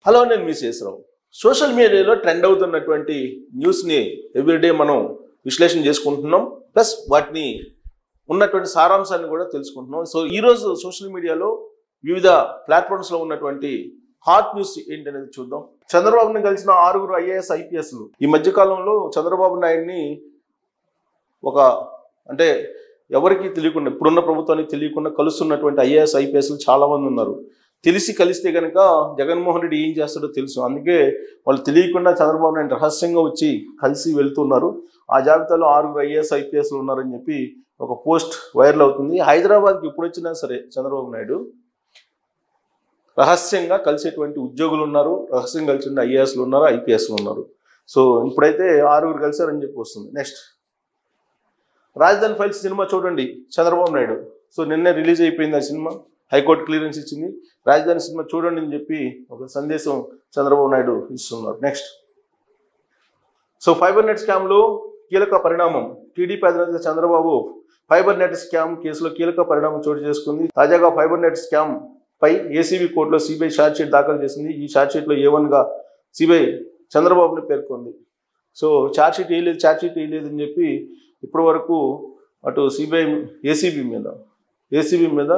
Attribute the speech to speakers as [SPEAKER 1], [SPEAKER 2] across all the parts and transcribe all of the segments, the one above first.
[SPEAKER 1] Hello, నేను మీ Sesha Rao. Social మీడియాలో trend అవుతున్నటువంటి న్యూస్ని ఎవ్రీడే మనం విశ్లేషణ చేసుకుంటున్నాం, ప్లస్ వాటిని ఉన్నటువంటి సారాంశాన్ని కూడా తెలుసుకుంటున్నాం. సో ఈరోజు సోషల్ మీడియాలో వివిధ ప్లాట్ఫామ్స్లో ఉన్నటువంటి హాట్ న్యూస్ ఏంటనేది చూద్దాం. చంద్రబాబుని కలిసిన 6 IAS IPSలు ఈ మధ్యకాలంలో చంద్రబాబు నాయుడిని అంటే ఎవరికి తెలియకుండా, ఇప్పుడున్న ప్రభుత్వానికి తెలియకుండా కలుస్తున్నటువంటి IAS IPSలు చాలా మంది ఉన్నారు. తెలిసి కలిస్తే కనుక జగన్మోహన్ రెడ్డి ఏం చేస్తాడో తెలుసు. అందుకే వాళ్ళు తెలియకుండా చంద్రబాబు నాయుడు రహస్యంగా వచ్చి కలిసి వెళ్తున్నారు. ఆ జాబితాలో 6 IAS IPSలు ఉన్నారని చెప్పి ఒక పోస్ట్ వైరల్ అవుతుంది. హైదరాబాద్కి ఎప్పుడు వచ్చినా సరే చంద్రబాబు నాయుడు రహస్యంగా కలిసేటువంటి ఉద్యోగులు ఉన్నారు, రహస్యంగా కలిసి IASలు ఉన్నారు, IPSలు ఉన్నారు. సో ఇప్పుడైతే 6 కలిసారని చెప్పి వస్తుంది. నెక్స్ట్, రాజధాని ఫైల్స్ సినిమా చూడండి చంద్రబాబు నాయుడు. సో నిన్నే రిలీజ్ అయిపోయింది ఆ సినిమా, హైకోర్టు క్లియరెన్స్ ఇచ్చింది. రాజధాని సినిమా చూడండి అని చెప్పి ఒక సందేశం చంద్రబాబు నాయుడు ఇస్తున్నారు. నెక్స్ట్, సో ఫైబర్ నెట్ స్కామ్లో కీలక పరిణామం. టీడీపీ అధినేత చంద్రబాబు ఫైబర్ నెట్ స్కామ్ కేసులో కీలక పరిణామం చోటు చేసుకుంది. తాజాగా ఫైబర్ నెట్ స్కామ్ పై ఏసీబీ కోర్టులో సిబిఐ ఛార్జ్షీట్ దాఖలు చేసింది. ఈ ఛార్జ్షీట్లో A1గా సిబిఐ చంద్రబాబుని పేర్కొంది. సో ఛార్జ్షీట్ వేయలేదు అని చెప్పి ఇప్పటి వరకు అటు ఏసీబీ మీద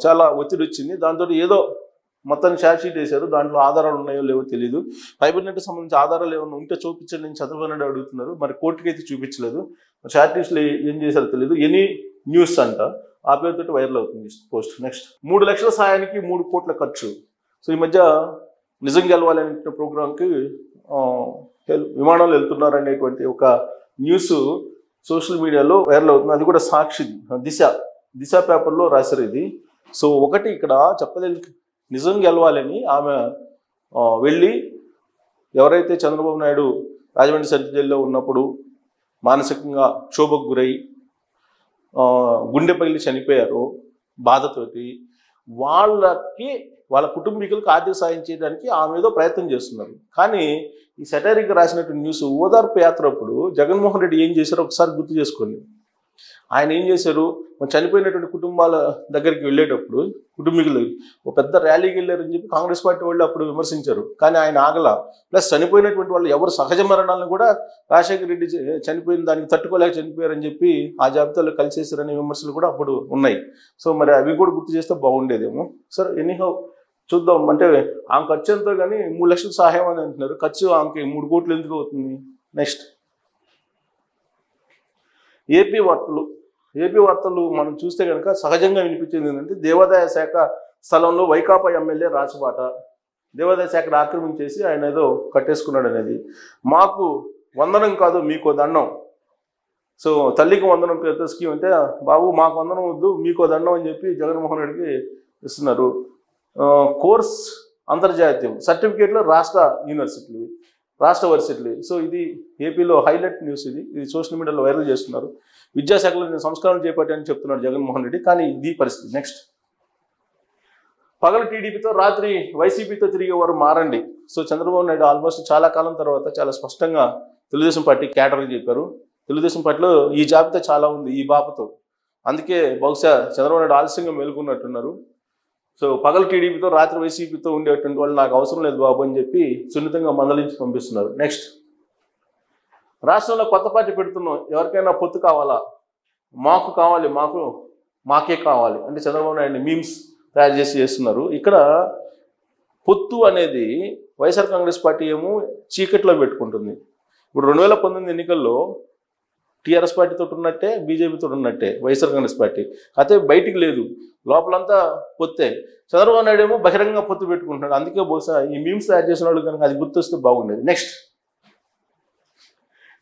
[SPEAKER 1] చాలా ఒత్తిడి వచ్చింది. దాంతో ఏదో మొత్తం ఛార్జ్షీట్ వేశారు. దాంట్లో ఆధారాలు ఉన్నాయో లేవో తెలియదు. ఫైబర్ నెట్కి సంబంధించి ఆధారాలు ఏమైనా ఉంటే చూపించండి అని చంద్రబాబు నాయుడు అడుగుతున్నారు. మరి కోర్టుకి అయితే చూపించలేదు. ఛార్జ్షీట్లు ఏం చేశారో తెలియదు. ఎనీ న్యూస్ అంట, ఆ పేరుతో వైరల్ అవుతుంది పోస్ట్. నెక్స్ట్, 3 లక్షల సాయానికి 3 కోట్ల ఖర్చు. సో ఈ మధ్య నిజం గెలవాలి అనే ప్రోగ్రాంకి విమానాలు వెళ్తున్నారు అనేటువంటి ఒక న్యూస్ సోషల్ మీడియాలో వైరల్ అవుతుంది. అది కూడా సాక్షిది, దిశ పేపర్లో రాశారు ఇది. సో ఒకటి ఇక్కడ చెప్పలేదు, నిజం గెలవాలని ఆమె వెళ్ళి ఎవరైతే చంద్రబాబు నాయుడు రాజమండ్రి సెంట్రల్ జైల్లో ఉన్నప్పుడు మానసికంగా క్షోభకు గురై గుండె పగిలి చనిపోయారో బాధతోటి, వాళ్ళ కుటుంబీకులకు ఆర్థిక సాయం చేయడానికి ఆమె ఏదో ప్రయత్నం చేస్తున్నారు. కానీ ఈ సెటైరిక్ రాసినటువంటి న్యూస్ ఓదార్పు యాత్ర అప్పుడు జగన్మోహన్ రెడ్డి ఏం చేశారో ఒకసారి గుర్తు చేసుకోండి. ఆయన ఏం చేశారు, చనిపోయినటువంటి కుటుంబాల దగ్గరికి వెళ్ళేటప్పుడు కుటుంబీకులు ఒక పెద్ద ర్యాలీకి వెళ్ళారని చెప్పి కాంగ్రెస్ పార్టీ వాళ్ళు అప్పుడు విమర్శించారు. కానీ ఆయన ఆగల. ప్లస్ చనిపోయినటువంటి వాళ్ళు ఎవరు సహజ మరణాలను కూడా రాజశేఖర రెడ్డి చనిపోయిన దానికి తట్టుకోలేక చనిపోయారని చెప్పి ఆ జాబితాలో కలిసేసారనే విమర్శలు కూడా అప్పుడు ఉన్నాయి. సో మరి అవి కూడా గుర్తు చేస్తే బాగుండేదేమో. సరే, ఎనీహౌ చూద్దాం. అంటే ఆమె ఖర్చు ఎంతో కానీ 3 లక్షల సహాయం అని అంటున్నారు. ఖర్చు ఆమెకి 3 కోట్లు ఎందుకు అవుతుంది? నెక్స్ట్, ఏపీ వార్తలు మనం చూస్తే కనుక సహజంగా వినిపించేది ఏంటంటే, దేవాదాయ శాఖ స్థలంలో వైకాపా ఎమ్మెల్యే రాచబాట. దేవాదాయ శాఖను ఆక్రమించేసి ఆయన ఏదో కట్టేసుకున్నాడు అనేది. మాకు వందనం కాదు మీకో దండం. సో తల్లికి వందనం పేరుతో స్కీమ్ అంటే, బాబు మాకు వందనం వద్దు మీకో దండం అని చెప్పి జగన్మోహన్ రెడ్డికి ఇస్తున్నారు. కోర్స్ అంతర్జాతీయం, సర్టిఫికేట్లు రాష్ట్ర వర్సిటీలు. సో ఇది ఏపీలో హైలైట్ న్యూస్. ఇది సోషల్ మీడియాలో వైరల్ చేస్తున్నారు. విద్యాశాఖలో నేను సంస్కరణలు చేపట్టానని చెప్తున్నాడు జగన్మోహన్ రెడ్డి, కానీ ఇది పరిస్థితి. నెక్స్ట్, పగలు టీడీపీతో రాత్రి వైసీపీతో తిరిగేవారు మారండి. సో చంద్రబాబు నాయుడు ఆల్మోస్ట్ చాలా కాలం తర్వాత చాలా స్పష్టంగా తెలుగుదేశం పార్టీ క్యాడర్కి చెప్పారు. తెలుగుదేశం పార్టీలో ఈ జాబితా చాలా ఉంది ఈ బాపతో. అందుకే బహుశా చంద్రబాబు నాయుడు ఆలస్యంగా మేలుకున్నట్టున్నారు. సో పగలు టీడీపీతో రాత్రి వైసీపీతో ఉండేటువంటి వాళ్ళు నాకు అవసరం లేదు బాబు అని చెప్పి సున్నితంగా మందలించి పంపిస్తున్నారు. నెక్స్ట్, రాష్ట్రంలో కొత్త పార్టీ పెడుతున్నాం, ఎవరికైనా పొత్తు కావాలా? మాకు కావాలి, మాకే కావాలి అంటే చంద్రబాబు నాయుడిని మీమ్స్ తయారు చేస్తున్నారు. ఇక్కడ పొత్తు అనేది వైఎస్ఆర్ కాంగ్రెస్ పార్టీ ఏమో చీకట్లో పెట్టుకుంటుంది. ఇప్పుడు 2019 ఎన్నికల్లో టీఆర్ఎస్ పార్టీతో ఉన్నట్టే, బీజేపీతో ఉన్నట్టే వైఎస్ఆర్ కాంగ్రెస్ పార్టీ. అయితే బయటికి లేదు, లోపలంతా పొత్తే. చంద్రబాబు నాయుడు ఏమో బహిరంగంగా పొత్తు పెట్టుకుంటున్నాడు. అందుకే బహుశా ఈ మీమ్స్ తయారు చేసిన వాళ్ళు కనుక అది గుర్తొస్తే బాగుండేది. నెక్స్ట్,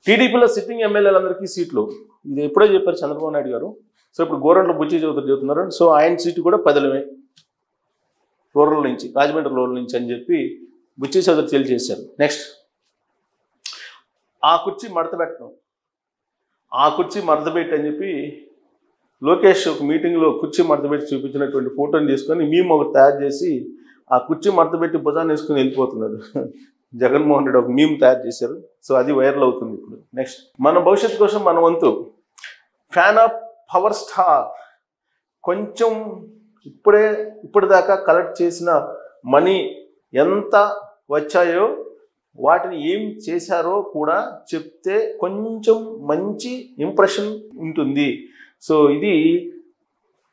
[SPEAKER 1] టీడీపీలో సిట్టింగ్ ఎమ్మెల్యేలందరికీ సీట్లు. ఇది ఎప్పుడో చెప్పారు చంద్రబాబు నాయుడు గారు. సో ఇప్పుడు గోరంట్ల బుచ్చి చౌదరి చెబుతున్నారు. సో ఆయన సీటు కూడా 10 రూరల్ నుంచి, రాజమండ్రి రూరల్ నుంచి అని చెప్పి బుచ్చి చౌదరి తెలియజేశారు. నెక్స్ట్, ఆ కుర్చీ మడతపెట్టి అని చెప్పి లోకేష్ ఒక మీటింగ్లో కుర్చీ మడతపెట్టి చూపించినటువంటి ఫోటోని తీసుకొని మేము ఒకటి తయారు చేసి ఆ కుర్చీ మడతపెట్టి భుజాన్ని వేసుకుని వెళ్ళిపోతున్నాడు. జగన్మోహన్ రెడ్డి ఒక మీమ్ తయారు చేశారు. సో అది వైరల్ అవుతుంది ఇప్పుడు. నెక్స్ట్, మన భవిష్యత్తు కోసం మన వంతు. ఫ్యాన్ ఆఫ్ పవర్ స్టార్ కొంచెం ఇప్పటిదాకా కలెక్ట్ చేసిన మనీ ఎంత వచ్చాయో వాటిని ఏం చేశారో కూడా చెప్తే కొంచెం మంచి ఇంప్రెషన్ ఉంటుంది. సో ఇది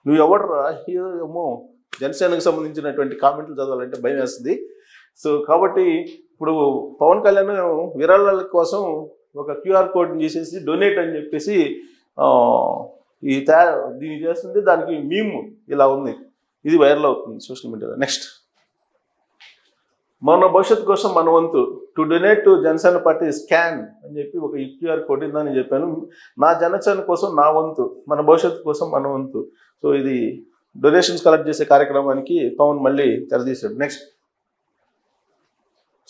[SPEAKER 1] నువ్వు ఎవడరా ఏమో జనసేనకు సంబంధించినటువంటి కామెంట్లు చదవాలంటే భయం వేస్తుంది. సో కాబట్టి ఇప్పుడు పవన్ కళ్యాణ్ విరాళాల కోసం ఒక క్యూఆర్ కోడ్ని చేసేసి డొనేట్ అని చెప్పేసి దీన్ని చేస్తుంది. దానికి మీమ్ ఇలా ఉంది, ఇది వైరల్ అవుతుంది సోషల్ మీడియాలో. నెక్స్ట్, మన భవిష్యత్తు కోసం మన వంతు to donate to Janasena party scan అని చెప్పి ఒక క్యూఆర్ కోడ్ ఉందని చెప్పాను. నా జనసేన కోసం నా వంతు, మన భవిష్యత్తు కోసం మన వంతు. సో ఇది డొనేషన్స్ కలెక్ట్ చేసే కార్యక్రమానికి పవన్ మళ్ళీ తెరదీశాడు. నెక్స్ట్,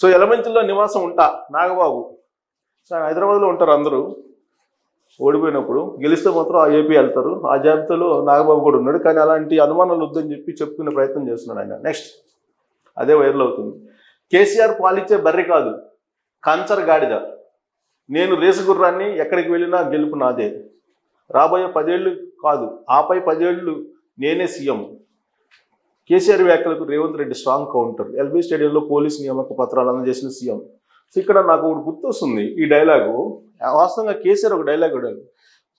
[SPEAKER 1] సో ఎలమంచిలో నివాసం ఉంటా నాగబాబు. సో హైదరాబాద్లో ఉంటారు అందరూ, ఓడిపోయినప్పుడు గెలిస్తే మాత్రం ఆ ఏపీ వెళ్తారు. ఆ జాబితాలో నాగబాబు కూడా ఉన్నాడు. కానీ అలాంటి అనుమానాలు వద్దని చెప్పి చెప్పుకునే ప్రయత్నం చేస్తున్నాడు ఆయన. నెక్స్ట్, అదే వైరల్ అవుతుంది. కేసీఆర్ పాలిచ్చే బర్రె కాదు, కంచర్ గాడిద. నేను రేసు గుర్రాన్ని, ఎక్కడికి వెళ్ళినా గెలుపు నాదే. రాబోయే 10 ఏళ్ళు కాదు, ఆపై 10 ఏళ్ళు నేనే సీఎం. కేసీఆర్ వ్యాఖ్యలకు Revanth Reddy strong counter. LB స్టేడియంలో పోలీసు నియామక పత్రాలు అందజేసిన సీఎం. సో ఇక్కడ నాకు ఒకటి గుర్తొస్తుంది ఈ డైలాగు. వాస్తవంగా కేసీఆర్ ఒక డైలాగ్ వాడారు,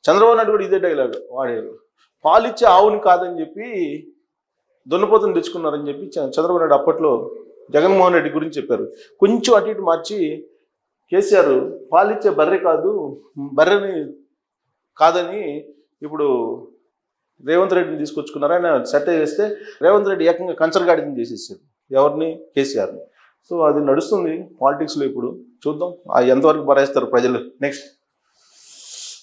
[SPEAKER 1] చంద్రబాబు నాయుడు కూడా ఇదే డైలాగ్ వాడారు. పాలిచ్చే ఆవుని కాదని చెప్పి దున్నపోతుని తెచ్చుకున్నారని చెప్పి చంద్రబాబు నాయుడు అప్పట్లో జగన్మోహన్ రెడ్డి గురించి చెప్పారు. కొంచెం అటు ఇటు మార్చి కేసీఆర్ పాలిచ్చే బర్రె కాదు, బర్రెని కాదని ఇప్పుడు రేవంత్ రెడ్డిని తీసుకొచ్చుకున్నారు. ఆయన సెట్ చేస్తే రేవంత్ రెడ్డి ఏకంగా కంచరగాడిని చేసేసారు. ఎవరిని? కేసీఆర్ని. సో అది నడుస్తుంది పాలిటిక్స్లో. ఇప్పుడు చూద్దాం ఎంతవరకు భరేస్తారు ప్రజలు. నెక్స్ట్,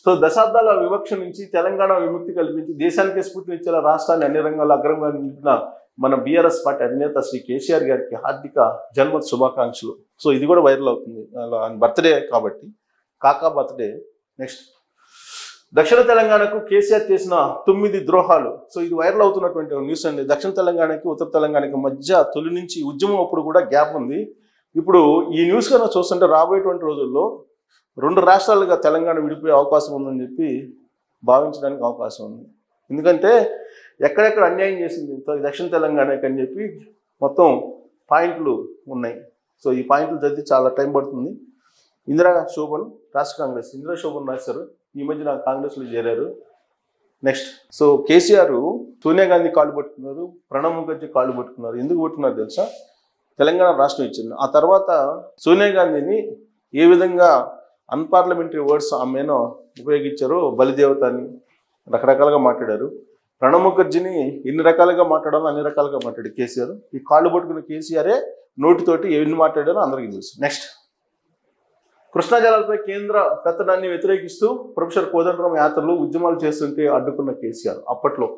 [SPEAKER 1] సో దశాబ్దాల వివక్ష నుంచి తెలంగాణ విముక్తి కల్పించి దేశానికి స్ఫూర్తినిచ్చేలా రాష్ట్రాన్ని అన్ని రంగాల్లో అగ్రంగా నిలిపిన మన బీఆర్ఎస్ పార్టీ అధినేత శ్రీ కేసీఆర్ గారికి హార్దిక జన్మదిన శుభాకాంక్షలు. సో ఇది కూడా వైరల్ అవుతుంది, బర్త్డే కాబట్టి, కాకా బర్త్డే. నెక్స్ట్, దక్షిణ తెలంగాణకు కేసీఆర్ చేసిన 9 ద్రోహాలు. సో ఇది వైరల్ అవుతున్నటువంటి న్యూస్ అండి. దక్షిణ తెలంగాణకి ఉత్తర తెలంగాణకి మధ్య తొలి నుంచి ఉద్యమం అప్పుడు కూడా గ్యాప్ ఉంది. ఇప్పుడు ఈ న్యూస్ కన్నా చూస్తుంటే రాబోయేటువంటి రోజుల్లో 2 రాష్ట్రాలుగా తెలంగాణ విడిపోయే అవకాశం ఉందని చెప్పి భావించడానికి అవకాశం ఉంది. ఎందుకంటే ఎక్కడెక్కడ అన్యాయం చేసింది దక్షిణ తెలంగాణకి అని చెప్పి మొత్తం పాయింట్లు ఉన్నాయి. సో ఈ పాయింట్లు చదివి చాలా టైం పడుతుంది. ఇందిరా శోభన్ రాష్ట్ర కాంగ్రెస్, ఇందిరా శోభన్ రాశారు, ఈ మధ్య కాంగ్రెస్లో చేరారు. నెక్స్ట్, సో కేసీఆర్ సోనియా గాంధీ కాళ్ళు పట్టుకున్నారు, ప్రణబ్ ముఖర్జీ కాళ్ళు పట్టుకున్నారు. ఎందుకు పట్టుకున్నారు తెలుసా? తెలంగాణ రాష్ట్రం ఇచ్చింది. ఆ తర్వాత సోనియా గాంధీని ఏ విధంగా అన్పార్లమెంటరీ వర్డ్స్ ఆమెను ఉపయోగించారో, బలిదేవత అని రకరకాలుగా మాట్లాడారు. ప్రణబ్ ముఖర్జీని ఎన్ని రకాలుగా మాట్లాడాలో అన్ని రకాలుగా మాట్లాడారు కేసీఆర్. ఈ కాళ్ళు పట్టుకున్న కేసీఆరే నోటితోటి ఎన్ని మాట్లాడారో అందరికీ తెలుసు. నెక్స్ట్, కృష్ణా జలాలపై కేంద్ర పెత్తడాన్ని వ్యతిరేకిస్తూ ప్రొఫెసర్ కోదండరాం యాత్రలు ఉద్యమాలు చేస్తుంటే అడ్డుకున్న కేసీఆర్. అప్పట్లో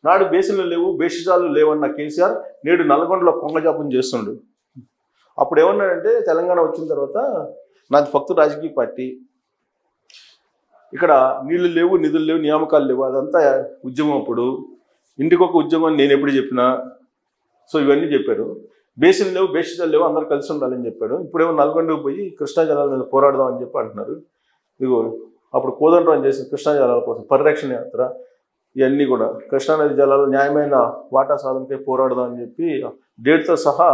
[SPEAKER 1] నాడు బేసిన్లు లేవు, బేషిజాలు లేవన్న కేసీఆర్ నేడు నల్గొండలో కొంగజాపం చేస్తుండు. అప్పుడు ఏమన్నాడంటే, తెలంగాణ వచ్చిన తర్వాత నాది ఫక్తు రాజకీయ పార్టీ, ఇక్కడ నీళ్లు లేవు, నిధులు లేవు, నియామకాలు లేవు, అదంతా ఉద్యమం. అప్పుడు ఇంటికి ఒక ఉద్యమం నేను ఎప్పుడు చెప్పినా. సో ఇవన్నీ చెప్పారు. బేసిన్లు లేవు, బేషిజాలు లేవు, అందరూ కలిసి ఉండాలని చెప్పాడు. ఇప్పుడేమో నల్గొండకు పోయి కృష్ణా జలాల మీద పోరాడదాం అని చెప్పి అంటున్నారు. ఇదిగో అప్పుడు కోదండరాం చేసిన కృష్ణా జలాల కోసం పరిరక్షణ యాత్ర, ఇవన్నీ కూడా కృష్ణానది జలాలు న్యాయమైన వాటా సాధనపై పోరాడదాం అని చెప్పి డేట్తో సహా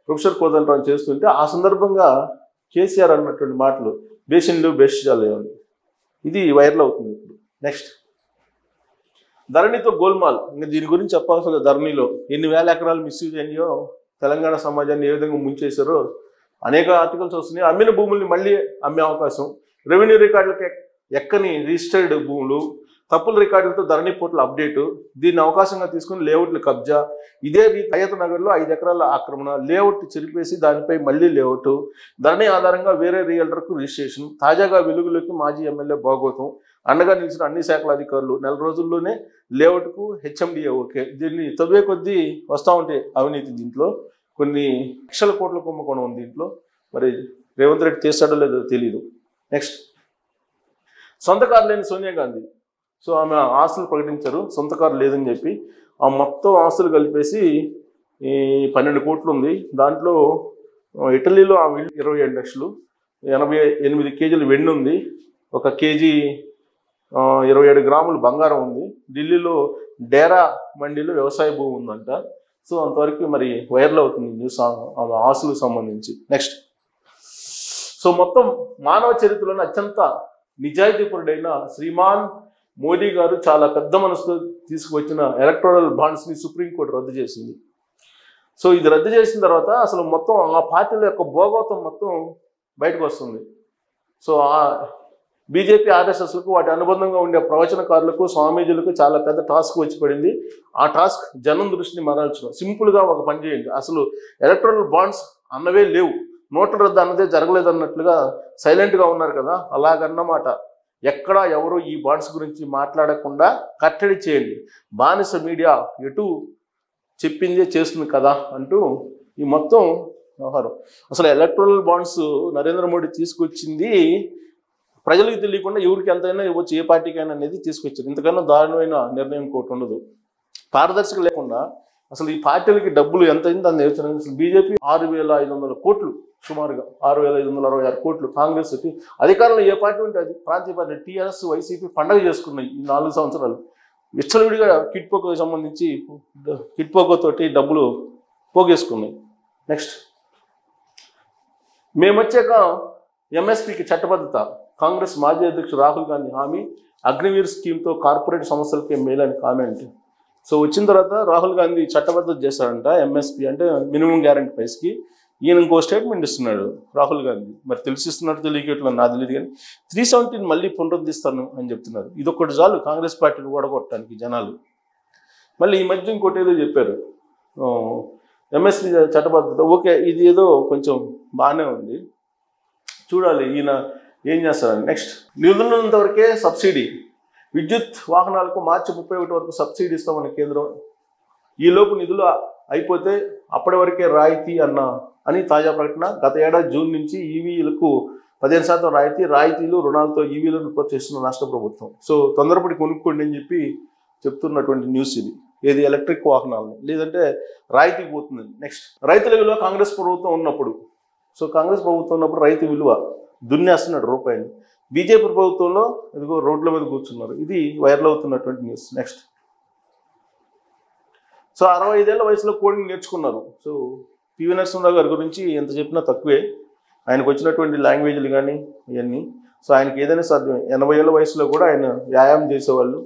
[SPEAKER 1] ప్రొఫెసర్ కోదండరాం చేస్తుంటే ఆ సందర్భంగా కేసీఆర్ అన్నటువంటి మాటలు బేసిన్లు బేషిజాలు లేవని, ఇది వైరల్ అవుతుంది ఇప్పుడు. నెక్స్ట్, ధరణితో గోల్మాల్. ఇంకా దీని గురించి చెప్పాల్సిన, ధరణిలో ఎన్ని వేల ఎకరాలు మిస్యూజ్ అయినాయో, తెలంగాణ సమాజాన్ని ఏ విధంగా ముంచేశారో అనేక ఆర్టికల్స్ వస్తున్నాయి. అమ్మిన భూముల్ని మళ్ళీ అమ్మే అవకాశం, రెవెన్యూ రికార్డులకి ఎక్కని రిజిస్టర్డ్ భూములు, తప్పుల రికార్డులతో ధరణి పోర్టల్ అప్డేటు, దీన్ని అవకాశంగా తీసుకుని లేఅవుట్లు కబ్జా. ఇదే రీతి హయత్ నగర్లో 5 ఎకరాల ఆక్రమణ, లేఅవుట్ చెరిపేసి దానిపై మళ్ళీ లేఅవుట్, ధరణి ఆధారంగా వేరే రియల్టర్కు రిజిస్ట్రేషన్. తాజాగా వెలుగులోకి మాజీ ఎమ్మెల్యే భాగోతం, అండగా నిలిచిన అన్ని శాఖల అధికారులు. నెల రోజుల్లోనే లేఅవుట్కు హెచ్ఎండిఏ ఓకే. దీన్ని తవ్వే కొద్దీ వస్తూ ఉంటే అవినీతి, దీంట్లో కొన్ని లక్షల కోట్ల కుంభకోణం ఉంది దీంట్లో. మరి రేవంత్ రెడ్డి చేస్తాడో లేదో తెలియదు. నెక్స్ట్, సొంత కారు లేని సోనియా గాంధీ. సో ఆమె ఆస్తులు ప్రకటించారు, సొంత కారు లేదని చెప్పి. ఆ మొత్తం ఆస్తులు కలిపేసి 12 కోట్లు ఉంది. దాంట్లో ఇటలీలో ఆమె 27 లక్షలు, 88 కేజీలు వెండి ఉంది, 1 కేజీ 27 గ్రాములు బంగారం ఉంది. ఢిల్లీలో డేరా మండీలో వ్యవసాయ భూమి ఉందంట. సో అంతవరకు మరి వైరల్ అవుతుంది న్యూస్ ఆస్తులకు సంబంధించి. నెక్స్ట్, సో మొత్తం మానవ చరిత్రలోనే అత్యంత నిజాయితీపరుడైన శ్రీమాన్ మోదీ గారు చాలా పెద్ద మనసుతో తీసుకువచ్చిన ఎలక్టోరల్ బాండ్స్ని సుప్రీంకోర్టు రద్దు చేసింది. సో ఇది రద్దు చేసిన తర్వాత అసలు మొత్తం ఆ పార్టీల యొక్క భోగవతం మొత్తం బయటకు వస్తుంది. సో ఆ బీజేపీ ఆర్ఎస్ఎస్లకు వాటి అనుబంధంగా ఉండే ప్రవచనకారులకు స్వామీజీలకు చాలా పెద్ద టాస్క్ వచ్చి పడింది. ఆ టాస్క్ జనం దృష్టిని మరల్చడం. సింపుల్గా ఒక పని చేయండి, అసలు ఎలక్టోరల్ బాండ్స్ అన్నవే లేవు, నోట్ల రద్దు అన్నదే జరగలేదన్నట్లుగా సైలెంట్గా ఉన్నారు కదా, అలాగన్నమాట. ఎక్కడా ఎవరు ఈ బాండ్స్ గురించి మాట్లాడకుండా కట్టడి చేయండి. బానిస మీడియా ఎటు చెప్పిందే చేస్తుంది కదా అంటూ ఈ మొత్తం వ్యవహారం. అసలు ఎలక్టోరల్ బాండ్స్ నరేంద్ర మోడీ తీసుకొచ్చింది ప్రజలకు తెలియకుండా ఎవరికి ఎంతైనా ఇవ్వచ్చు, ఏ పార్టీకైనా అనేది తీసుకొచ్చారు. ఇంతకన్నా దారుణమైన నిర్ణయం ఇంకోటి ఉండదు. పారదర్శక లేకుండా అసలు ఈ పార్టీలకి డబ్బులు ఎంత అయింది దాన్ని అసలు బీజేపీ 6,500 కోట్లు, సుమారుగా 6,566 కోట్లు. కాంగ్రెస్కి అధికారంలో ఏ పార్టీ ఉంటే అది ప్రాంతీయ పార్టీ టీఆర్ఎస్ వైసీపీ పండగ చేసుకున్నాయి ఈ 4 సంవత్సరాలు. విచ్చలవిడిగా కిట్పోకోకి సంబంధించి కిట్పోకోతోటి డబ్బులు పోగేసుకున్నాయి. నెక్స్ట్, మేమొచ్చాక ఎంఎస్పీకి చట్టబద్ధత. కాంగ్రెస్ మాజీ అధ్యక్షుడు రాహుల్ గాంధీ హామీ. అగ్నివీర్ స్కీమ్తో కార్పొరేట్ సంస్థలకే మేలని కామెంట్. సో వచ్చిన తర్వాత రాహుల్ గాంధీ చట్టబద్ధత చేశారంట ఎంఎస్పీ అంటే మినిమం గ్యారంటీ ప్రైస్కి. ఈయన ఇంకో స్టేట్మెంట్ ఇస్తున్నాడు రాహుల్ గాంధీ. మరి తెలిసిస్తున్నట్టు తెలియకట్లో నాకు తెలియదు కానీ 370 మళ్ళీ పునరుద్ధరిస్తాను అని చెప్తున్నారు. ఇదొక్కటి చాలు కాంగ్రెస్ పార్టీని ఓడగొట్టడానికి జనాలు. మళ్ళీ ఈ మధ్య ఇంకోటి ఏదో చెప్పారు, ఎంఎస్పీ చట్టబద్ధత. ఓకే, ఇది ఏదో కొంచెం బాగానే ఉంది, చూడాలి ఈయన ఏం చేస్తారని. నెక్స్ట్, నిధులున్నంత వరకే సబ్సిడీ. విద్యుత్ వాహనాలకు మార్చి 31 వరకు సబ్సిడీ ఇస్తామన్న కేంద్రం. ఈలోపు నిధులు అయిపోతే అప్పటి వరకే రాయితీ అని తాజా ప్రకటన. గత ఏడాది జూన్ నుంచి ఈవీలకు 15% రాయితీలు రుణాలతో ఈవీలను ప్రోత్సహిస్తున్న రాష్ట్ర ప్రభుత్వం. సో తొందరపడి కొనుక్కోండి అని చెప్పి చెప్తున్నటువంటి న్యూస్ ఇది. ఏది ఎలక్ట్రిక్ వాహనాలని, లేదంటే రాయితీ పోతుందని. నెక్స్ట్, రైతుల విలువ కాంగ్రెస్ ప్రభుత్వం ఉన్నప్పుడు. సో కాంగ్రెస్ ప్రభుత్వం ఉన్నప్పుడు రైతు విలువ దున్నేస్తున్నాడు రూపాయలు. బీజేపీ ప్రభుత్వంలో ఇదిగో రోడ్ల మీద కూర్చున్నారు. ఇది వైరల్ అవుతున్నటువంటి న్యూస్. నెక్స్ట్, సో 65 ఏళ్ల వయసులో కోడింగ్ నేర్చుకున్నారు. సో పివి నరసింహరావు గారి గురించి ఎంత చెప్పినా తక్కువే. ఆయనకు వచ్చినటువంటి లాంగ్వేజ్లు కానీ ఇవన్నీ, సో ఆయనకి ఏదైనా సాధ్యమే. 80 ఏళ్ల వయసులో కూడా ఆయన వ్యాయామం చేసేవాళ్ళు.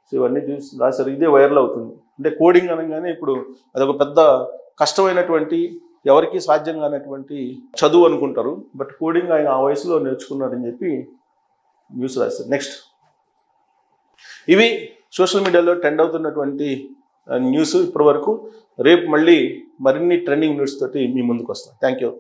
[SPEAKER 1] సో ఇవన్నీ చూసి రాశారు. ఇదే వైరల్ అవుతుంది. అంటే కోడింగ్ అనగానే ఇప్పుడు అదొక పెద్ద కష్టమైనటువంటి, ఎవరికి సాధ్యం కానటువంటి చదువు అనుకుంటారు. బట్ కోడింగ్ ఆయన ఆ వయసులో నేర్చుకున్నారని చెప్పి న్యూస్ రాశారు. నెక్స్ట్, ఇవి సోషల్ మీడియాలో ట్రెండ్ అవుతున్నటువంటి న్యూస్ ఇప్పటి వరకు. రేపు మళ్ళీ మరిన్ని ట్రెండింగ్ న్యూస్ తోటి మీ ముందుకు వస్తాను. Thank you.